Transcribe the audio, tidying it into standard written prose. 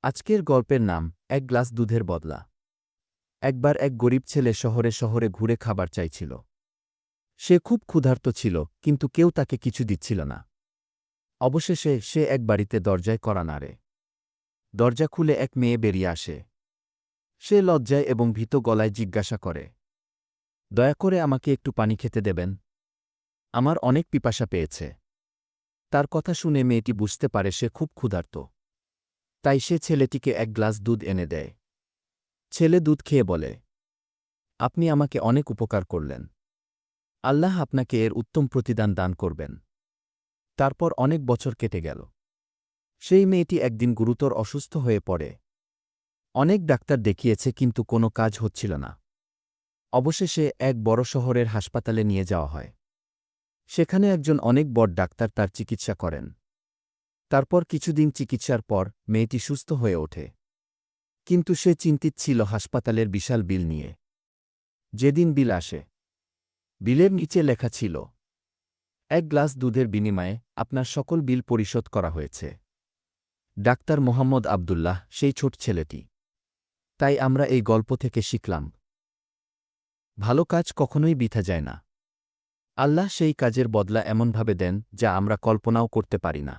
আজকের গল্পের নাম এক গ্লাস দুধের বদলা। একবার এক গরিব ছেলে শহরে শহরে ঘুরে খাবার চাইছিল। সে খুব ক্ষুধার্ত ছিল, কিন্তু কেউ তাকে কিছু দিচ্ছিল না। অবশেষে সে এক বাড়িতে দরজায় কড়া নাড়ে। দরজা খুলে এক মেয়ে বেরিয়ে আসে। সে লজ্জায় এবং ভীত গলায় জিজ্ঞাসা করে, দয়া করে আমাকে একটু পানি খেতে দেবেন? আমার অনেক পিপাসা পেয়েছে। তার কথা শুনে মেয়েটি বুঝতে পারে সে খুব ক্ষুধার্ত। তাই সে ছেলেটিকে এক গ্লাস দুধ এনে দেয়। ছেলে দুধ খেয়ে বলে, আপনি আমাকে অনেক উপকার করলেন। আল্লাহ আপনাকে এর উত্তম প্রতিদান দান করবেন। তারপর অনেক বছর কেটে গেল। সেই মেয়েটি একদিন গুরুতর অসুস্থ হয়ে পড়ে। অনেক ডাক্তার দেখিয়েছে, কিন্তু কোনো কাজ হচ্ছিল না। অবশেষে এক বড় শহরের হাসপাতালে নিয়ে যাওয়া হয়। সেখানে একজন অনেক বড় ডাক্তার তার চিকিৎসা করেন। তারপর কিছুদিন চিকিৎসার পর মেয়েটি সুস্থ হয়ে ওঠে। কিন্তু সে চিন্তিত ছিল হাসপাতালের বিশাল বিল নিয়ে। যেদিন বিল আসে, বিলের নিচে লেখা ছিল, এক গ্লাস দুধের বিনিময়ে আপনার সকল বিল পরিশোধ করা হয়েছে। ডাক্তার মোহাম্মদ আবদুল্লাহ সেই ছোট ছেলেটি। তাই আমরা এই গল্প থেকে শিখলাম, ভালো কাজ কখনোই বৃথা যায় না। আল্লাহ সেই কাজের বদলা এমনভাবে দেন যা আমরা কল্পনাও করতে পারি না।